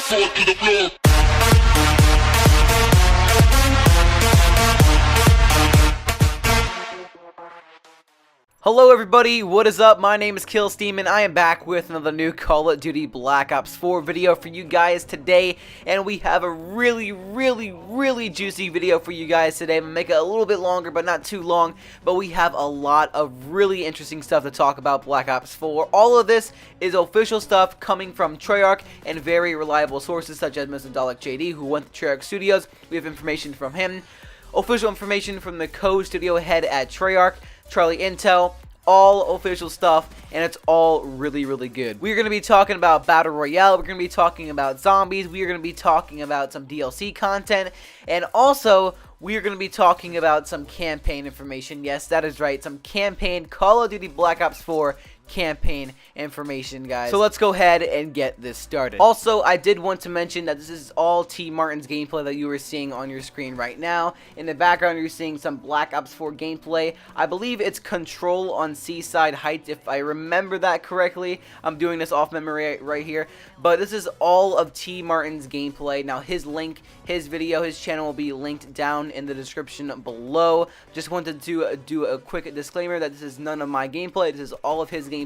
4 to the floor. Hello everybody, what is up? My name is Killsteam and I am back with another new Call of Duty Black Ops 4 video for you guys today. And we have a really juicy video for you guys today. I'm going to make it a little bit longer but not too long. But we have a lot of really interesting stuff to talk about Black Ops 4. All of this is official stuff coming from Treyarch and very reliable sources such as Mr. Dalek JD, who went to Treyarch Studios. We have information from him. Official information from the co-studio head at Treyarch, Charlie Intel, all official stuff, and it's all really good. We're going to be talking about Battle Royale, we're going to be talking about zombies, we are going to be talking about some DLC content, and also we are going to be talking about some campaign information. Yes, that is right, some campaign Call of Duty Black Ops 4 campaign information, guys. So let's go ahead and get this started. Also, I did want to mention that this is all T. Martin's gameplay that you are seeing on your screen right now. In the background, you're seeing some Black Ops 4 gameplay. I believe it's Control on Seaside Heights, if I remember that correctly. I'm doing this off memory right here. But this is all of T. Martin's gameplay. Now, his link, his video, his channel will be linked down in the description below. Just wanted to do a quick disclaimer that this is none of my gameplay. This is all of his gameplay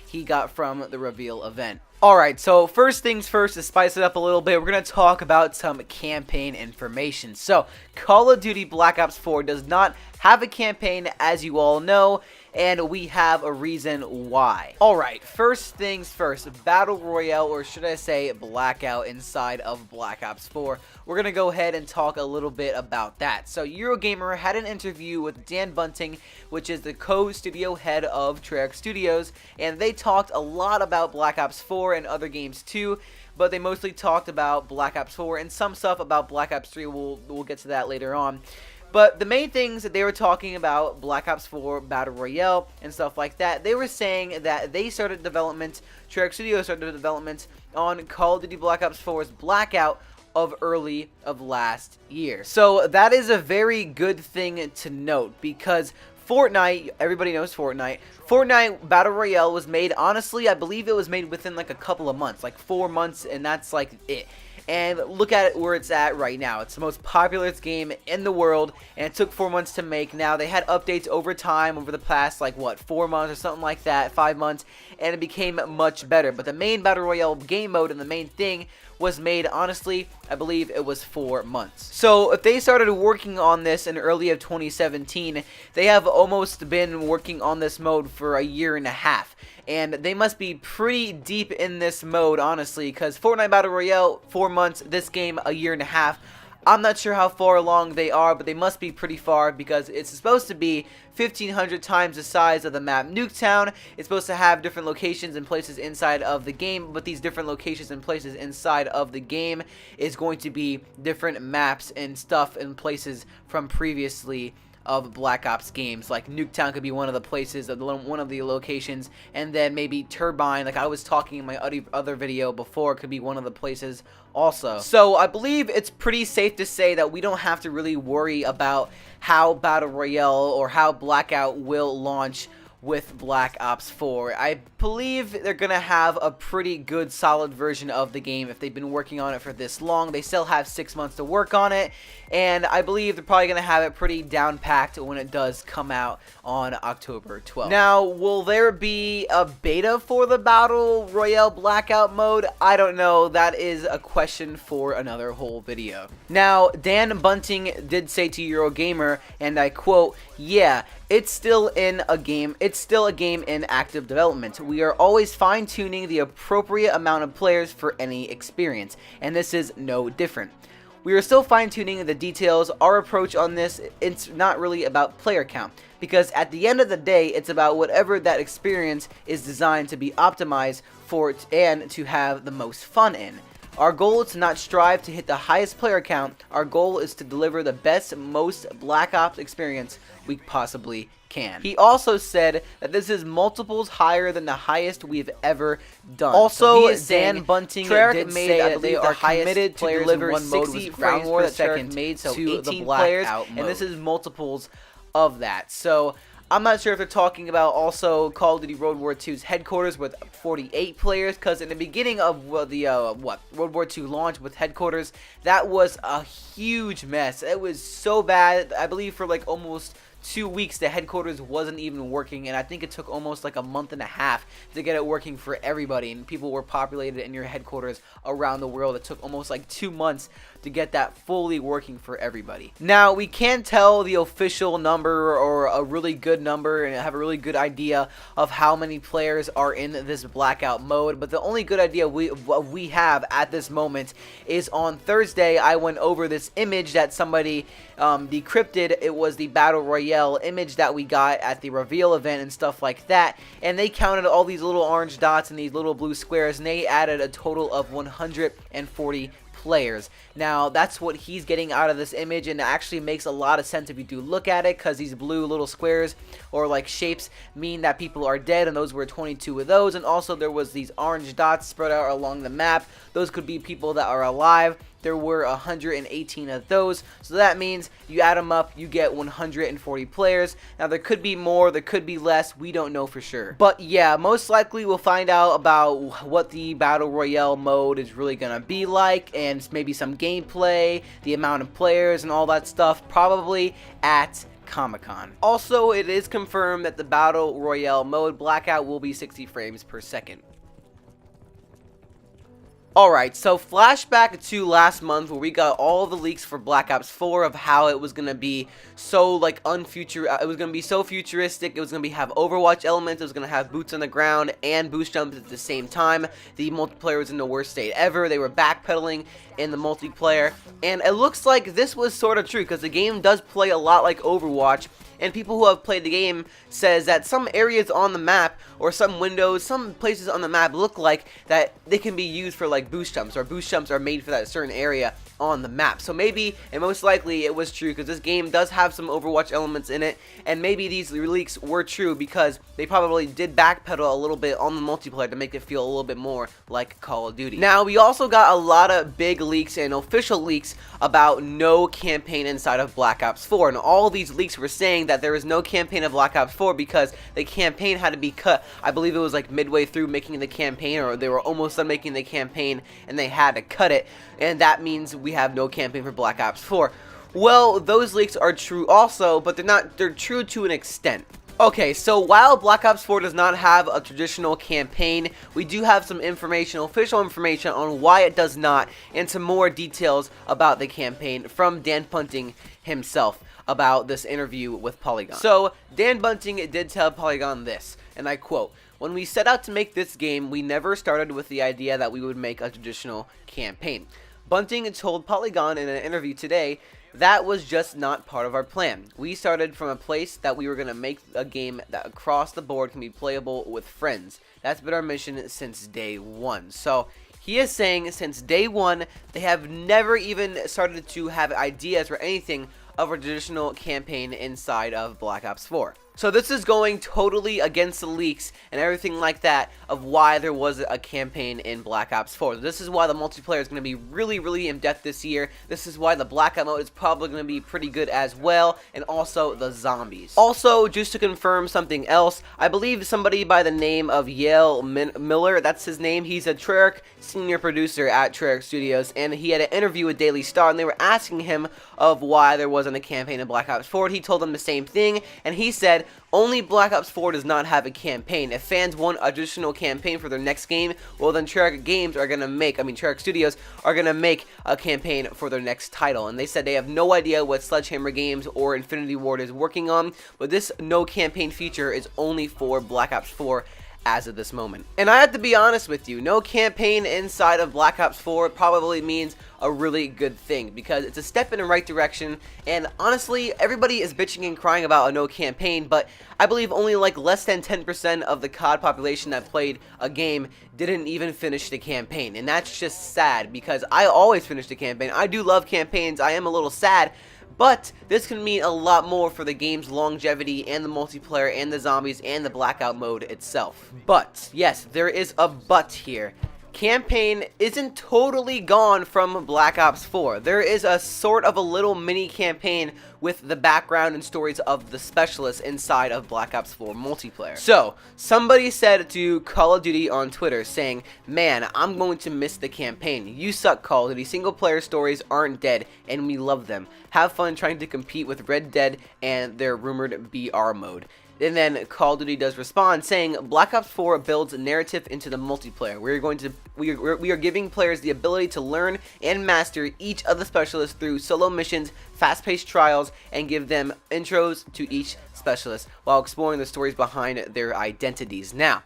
he got from the reveal event. Alright, so first things first, to spice it up a little bit, we're going to talk about some campaign information. So, Call of Duty Black Ops 4 does not have a campaign, as you all know, and we have a reason why. Alright, first things first, Battle Royale, or should I say Blackout, inside of Black Ops 4. We're going to go ahead and talk a little bit about that. So, Eurogamer had an interview with Dan Bunting, which is the co-studio head of Treyarch Studios, and they talked a lot about Black Ops 4 and other games too, but they mostly talked about Black Ops 4 and some stuff about Black Ops 3. We'll get to that later on. But the main things that they were talking about, Black Ops 4, Battle Royale, and stuff like that, they were saying that they started development, Treyarch Studios started development on Call of Duty Black Ops 4's Blackout of early of last year. So that is a very good thing to note, because Fortnite, everybody knows Fortnite. Fortnite Battle Royale was made, honestly, I believe it was made within like a couple of months, like 4 months, and that's like it. And look at it where it's at right now. It's the most popular game in the world, and it took 4 months to make. Now, they had updates over time, over the past, like, what, 4 months or something like that, 5 months, and it became much better. But the main Battle Royale game mode and the main thing was made, honestly, I believe it was 4 months. So, if they started working on this in early of 2017, they have almost been working on this mode for a year and a half. And they must be pretty deep in this mode, honestly, because Fortnite Battle Royale, 4 months, this game, a year and a half. I'm not sure how far along they are, but they must be pretty far, because it's supposed to be 1,500 times the size of the map Nuketown. It's supposed to have different locations and places inside of the game, but these different locations and places inside of the game is going to be different maps and stuff and places from previously of Black Ops games. Like Nuketown could be one of the places, one of the locations, and then maybe Turbine, like I was talking in my other video before, could be one of the places also. So I believe it's pretty safe to say that we don't have to really worry about how Battle Royale or how Blackout will launch with Black Ops 4. I believe they're gonna have a pretty good solid version of the game if they've been working on it for this long. They still have 6 months to work on it, and I believe they're probably gonna have it pretty down packed when it does come out on October 12th. Now, will there be a beta for the Battle Royale Blackout mode? I don't know. That is a question for another whole video. Now, Dan Bunting did say to Eurogamer, and I quote, "Yeah, it's still a game in active development. We are always fine-tuning the appropriate amount of players for any experience, and this is no different. We are still fine-tuning the details. Our approach on this, it's not really about player count, because at the end of the day, it's about whatever that experience is designed to be optimized for and to have the most fun in. Our goal is to not strive to hit the highest player count. Our goal is to deliver the best, most Black Ops experience we possibly can." He also said that this is multiples higher than the highest we've ever done. Also, Dan Bunting did say that they are committed to deliver 60 frames per second to the Blackout mode, and this is multiples of that. So I'm not sure if they're talking about also Call of Duty World War II's headquarters with 48 players, because in the beginning of the World War II launch with headquarters, that was a huge mess. It was so bad. I believe for like almost 2 weeks the headquarters wasn't even working, and I think it took almost like a month and a half to get it working for everybody, and people were populated in your headquarters around the world. It took almost like 2 months to get that fully working for everybody. Now, we can't tell the official number or a really good number and have a really good idea of how many players are in this blackout mode, but the only good idea we have at this moment is on Thursday I went over this image that somebody decrypted. It was the Battle Royale image that we got at the reveal event and stuff like that, and they counted all these little orange dots and these little blue squares, and they added a total of 140 players. Now, that's what he's getting out of this image, and it actually makes a lot of sense if you do look at it, because these blue little squares or like shapes mean that people are dead, and those were 22 of those. And also there was these orange dots spread out along the map. Those could be people that are alive. There were 118 of those, so that means you add them up, you get 140 players. Now, there could be more, there could be less, we don't know for sure. But yeah, most likely we'll find out about what the Battle Royale mode is really gonna be like, and maybe some gameplay, the amount of players, and all that stuff, probably at Comic-Con. Also, it is confirmed that the Battle Royale mode Blackout will be 60 frames per second. Alright, so flashback to last month where we got all the leaks for Black Ops 4 of how it was going to be so like it was going to be so futuristic, it was going to have Overwatch elements, it was going to have boots on the ground and boost jumps at the same time. The multiplayer was in the worst state ever. They were backpedaling in the multiplayer, and it looks like this was sort of true because the game does play a lot like Overwatch. And people who have played the game says that some areas on the map or some windows, some places on the map look like that they can be used for like boost jumps, or boost jumps are made for that certain area on the map. So maybe, and most likely it was true, because this game does have some Overwatch elements in it, and maybe these leaks were true because they probably did backpedal a little bit on the multiplayer to make it feel a little bit more like Call of Duty. Now, we also got a lot of big leaks and official leaks about no campaign inside of Black Ops 4, and all these leaks were saying that there is no campaign of Black Ops 4 because the campaign had to be cut. I believe it was like midway through making the campaign, or they were almost done making the campaign and they had to cut it, and that means we have no campaign for Black Ops 4. Well, those leaks are true also, but they're true to an extent. Okay, so while Black Ops 4 does not have a traditional campaign, we do have some information, official information on why it does not, and some more details about the campaign from Dan Bunting himself about this interview with Polygon. So, Dan Bunting did tell Polygon this, and I quote, "When we set out to make this game, we never started with the idea that we would make a traditional campaign." Bunting told Polygon in an interview today that was just not part of our plan. We started from a place that we were going to make a game that across the board can be playable with friends. That's been our mission since day one. So he is saying since day one, they have never even started to have ideas or anything of a traditional campaign inside of Black Ops 4. So this is going totally against the leaks and everything like that of why there was a campaign in Black Ops 4. This is why the multiplayer is going to be really, really in-depth this year. This is why the Blackout mode is probably going to be pretty good as well, and also the zombies. Also, just to confirm something else, I believe somebody by the name of Yale Miller, that's his name, he's a Treyarch senior producer at Treyarch Studios, and he had an interview with Daily Star, and they were asking him of why there wasn't a campaign in Black Ops 4. He told them the same thing, and he said, only Black Ops 4 does not have a campaign. If fans want a traditional campaign for their next game, well then Treyarch Studios are gonna make a campaign for their next title. And they said they have no idea what Sledgehammer Games or Infinity Ward is working on, but this no campaign feature is only for Black Ops 4 as of this moment. And I have to be honest with you, no campaign inside of Black Ops 4 probably means a really good thing, because it's a step in the right direction, and honestly, everybody is bitching and crying about a no campaign, but I believe only like less than 10% of the COD population that played a game didn't even finish the campaign, and that's just sad, because I always finish the campaign. I do love campaigns. I am a little sad, but this can mean a lot more for the game's longevity and the multiplayer and the zombies and the Blackout mode itself. But, yes, there is a but here. campaign isn't totally gone from Black Ops 4. There is a sort of a little mini campaign with the background and stories of the specialists inside of Black Ops 4 multiplayer. So, somebody said to Call of Duty on Twitter saying, "Man, I'm going to miss the campaign. You suck, Call of Duty. Single player stories aren't dead, and we love them. Have fun trying to compete with Red Dead and their rumored BR mode." And then Call of Duty does respond saying, "Black Ops 4 builds narrative into the multiplayer. We are giving players the ability to learn and master each of the specialists through solo missions, fast-paced trials, and give them intros to each specialist while exploring the stories behind their identities." Now,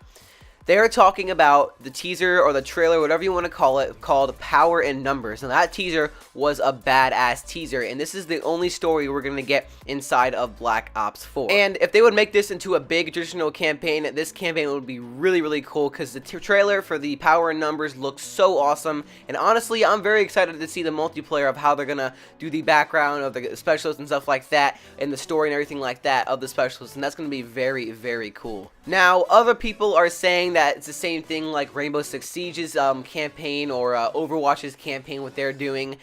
they are talking about the teaser or the trailer, whatever you want to call it, called Power in Numbers. Now, that teaser was a badass teaser, and this is the only story we're going to get inside of Black Ops 4. And if they would make this into a big traditional campaign, this campaign would be really, really cool because the trailer for the Power in Numbers looks so awesome. And honestly, I'm very excited to see the multiplayer of how they're going to do the background of the specialists and stuff like that, and the story and everything like that of the specialists, and that's going to be very, very cool. Now, other people are saying that it's the same thing like Rainbow Six Siege's campaign or Overwatch's campaign, what they're doing.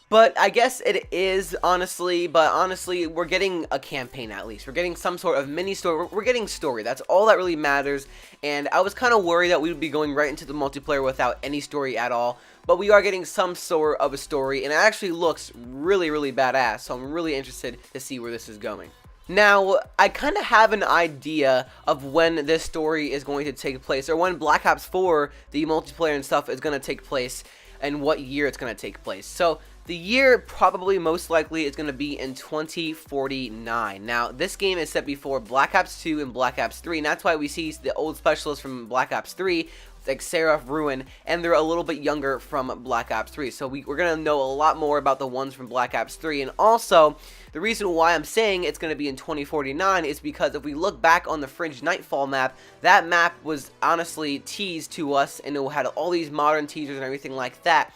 But I guess it is, honestly, we're getting a campaign at least. We're getting some sort of mini story. We're getting story. That's all that really matters. And I was kind of worried that we would be going right into the multiplayer without any story at all. But we are getting some sort of a story, and it actually looks really, really badass. So I'm really interested to see where this is going. Now, I kind of have an idea of when this story is going to take place, or when Black Ops 4, the multiplayer and stuff, is going to take place, and what year it's going to take place. So, the year probably most likely is going to be in 2049. Now, this game is set before Black Ops 2 and Black Ops 3, and that's why we see the old specialists from Black Ops 3, like Seraph, Ruin, and they're a little bit younger from Black Ops 3. So we're going to know a lot more about the ones from Black Ops 3. And also, the reason why I'm saying it's going to be in 2049 is because if we look back on the Fringe Nightfall map, that map was honestly teased to us, and it had all these modern teasers and everything like that.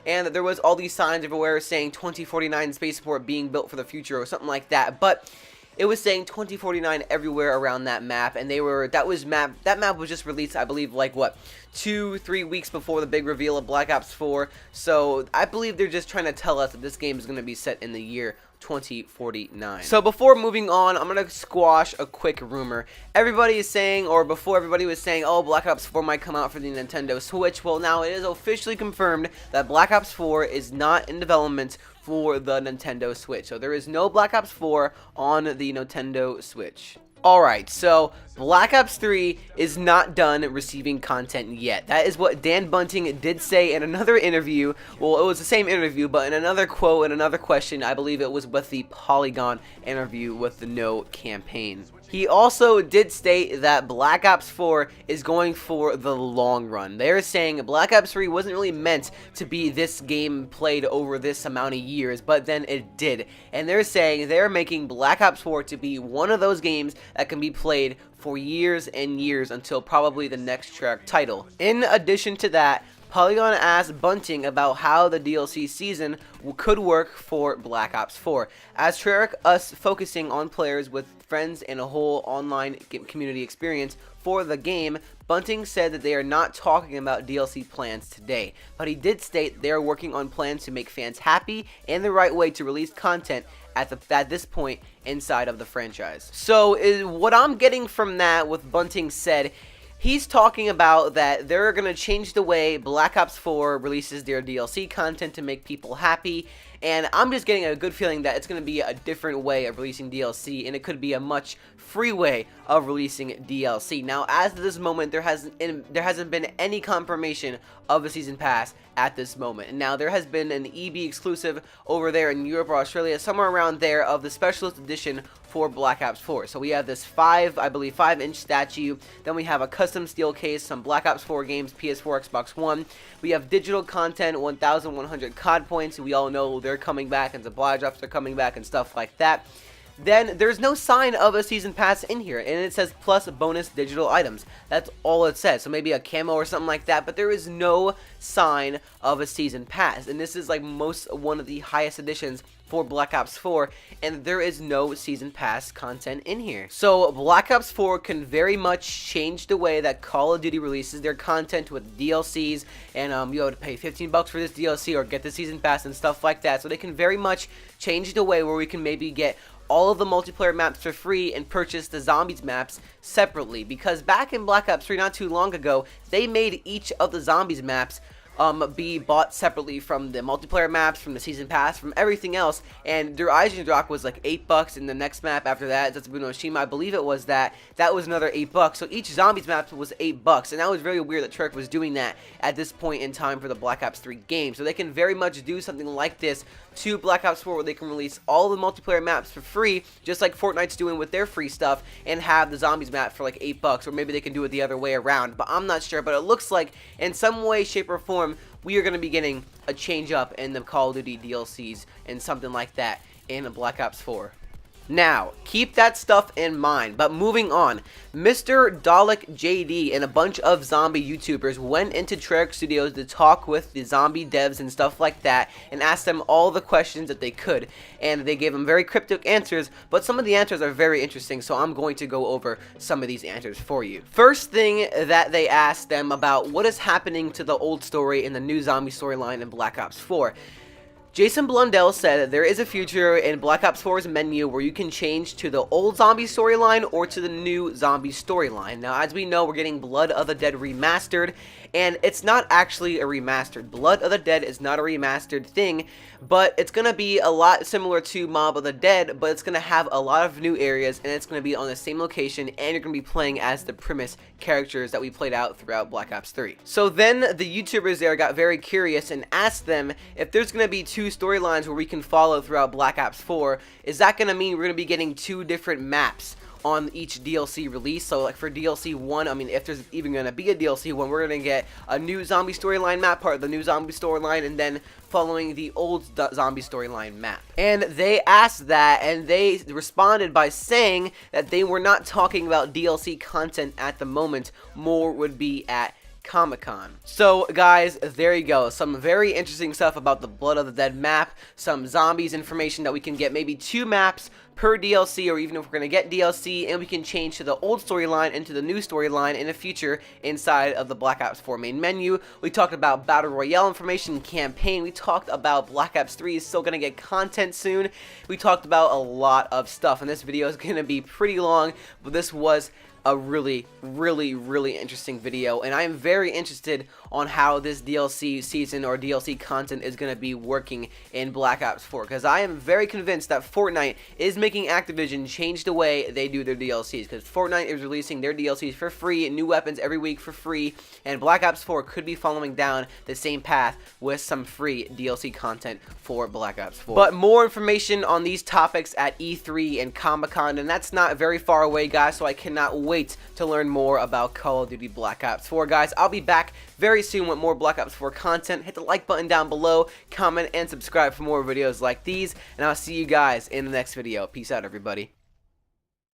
And there was all these signs everywhere saying 2049 spaceport being built for the future or something like that. But it was saying 2049 everywhere around that map, and that map was just released, I believe, like what, 2-3 weeks before the big reveal of Black Ops 4. So I believe they're just trying to tell us that this game is going to be set in the year 2049. So before moving on, I'm going to squash a quick rumor. Everybody is saying, or before everybody was saying, oh, Black Ops 4 might come out for the Nintendo Switch. Well, now it is officially confirmed that Black Ops 4 is not in development for the Nintendo Switch. So there is no Black Ops 4 on the Nintendo Switch. Alright, so Black Ops 3 is not done receiving content yet. That is what Dan Bunting did say in another interview. Well, it was the same interview, but in another quote and another question, I believe it was with the Polygon interview with the No campaign. He also did state that Black Ops 4 is going for the long run. They're saying Black Ops 3 wasn't really meant to be this game played over this amount of years, but then it did. And they're saying they're making Black Ops 4 to be one of those games that can be played for years and years until probably the next Treyarch title. In addition to that, Polygon asked Bunting about how the DLC season could work for Black Ops 4. As Treyarch us focusing on players with friends and a whole online community experience for the game, Bunting said that they are not talking about DLC plans today, but he did state they are working on plans to make fans happy and the right way to release content at this point inside of the franchise. So what I'm getting from that, what Bunting said, he's talking about that they're going to change the way Black Ops 4 releases their DLC content to make people happy, and I'm just getting a good feeling that it's going to be a different way of releasing DLC, and it could be a much free way of releasing DLC. Now, as of this moment, there hasn't been any confirmation of a season pass at this moment. And now there has been an EB exclusive over there in Europe or Australia, somewhere around there, of the specialist edition for Black Ops 4. So we have this 5-inch statue. Then we have a custom steel case, some Black Ops 4 games, PS4, Xbox One. We have digital content, 1,100 COD points. We all know they're coming back, and supply drops are coming back and stuff like that. then there's no sign of a season pass in here, and it says plus bonus digital items. That's all it says. So maybe a camo or something like that, but there is no sign of a season pass, and this is like one of the highest editions for Black Ops 4, and there is no season pass content in here. So Black Ops 4 can very much change the way that Call of Duty releases their content with DLCs, and you have to pay $15 for this DLC or get the season pass and stuff like that. So they can very much change the way where we can maybe get all of the multiplayer maps for free and purchase the zombies maps separately, because back in Black Ops 3 not too long ago, they made each of the zombies maps be bought separately from the multiplayer maps, from the season pass, from everything else, and their Eisen drop was like $8, and the next map after that, Zetsubun Oshima, I believe it was that was another $8, so each zombies map was $8, and that was very weird that Treyarch was doing that at this point in time for the Black Ops 3 game. So they can very much do something like this to Black Ops 4, where they can release all the multiplayer maps for free, just like Fortnite's doing with their free stuff, and have the zombies map for like $8, or maybe they can do it the other way around, but I'm not sure. But it looks like in some way, shape, or form, we are going to be getting a change up in the Call of Duty DLCs and something like that in Black Ops 4. Now, keep that stuff in mind, but moving on, Mr. Dalek JD and a bunch of zombie YouTubers went into Treyarch Studios to talk with the zombie devs and stuff like that, and asked them all the questions that they could, and they gave them very cryptic answers, but some of the answers are very interesting, so I'm going to go over some of these answers for you. First thing that they asked them about what is happening to the old story in the new zombie storyline in Black Ops 4. Jason Blundell said that there is a feature in Black Ops 4's menu where you can change to the old zombie storyline or to the new zombie storyline. Now, as we know, we're getting Blood of the Dead remastered, and it's not actually a remastered. Blood of the Dead is not a remastered thing, but it's going to be a lot similar to Mob of the Dead, but it's going to have a lot of new areas, and it's going to be on the same location, and you're going to be playing as the Primus characters that we played out throughout Black Ops 3. So then the YouTubers there got very curious and asked them if there's going to be two storylines where we can follow throughout Black Ops 4, is that going to mean we're going to be getting two different maps on each DLC release? So like for DLC 1, I mean, if there's even going to be a DLC 1, we're going to get a new zombie storyline map, part of the new zombie storyline, and then following the old zombie storyline map. And they asked that, and they responded by saying that they were not talking about DLC content at the moment, more would be at Comic-Con. So guys, there you go, some very interesting stuff about the Blood of the Dead map, some zombies information that we can get maybe 2 maps per DLC, or even if we're going to get DLC, and we can change to the old storyline into the new storyline in the future inside of the Black Ops 4 main menu. We talked about Battle Royale information, campaign, we talked about Black Ops 3 is still going to get content soon, we talked about a lot of stuff, and this video is going to be pretty long, but this was a really interesting video, and I am very interested on how this DLC season or DLC content is going to be working in Black Ops 4, because I am very convinced that Fortnite is making Activision change the way they do their DLCs, because Fortnite is releasing their DLCs for free, new weapons every week for free, and Black Ops 4 could be following down the same path with some free DLC content for Black Ops 4. But more information on these topics at E3 and Comic-Con, and that's not very far away, guys, so I cannot wait to learn more about Call of Duty Black Ops 4, guys. I'll be back very soon with more Black Ops 4 content. Hit the like button down below, comment, and subscribe for more videos like these, and I'll see you guys in the next video. Peace out, everybody.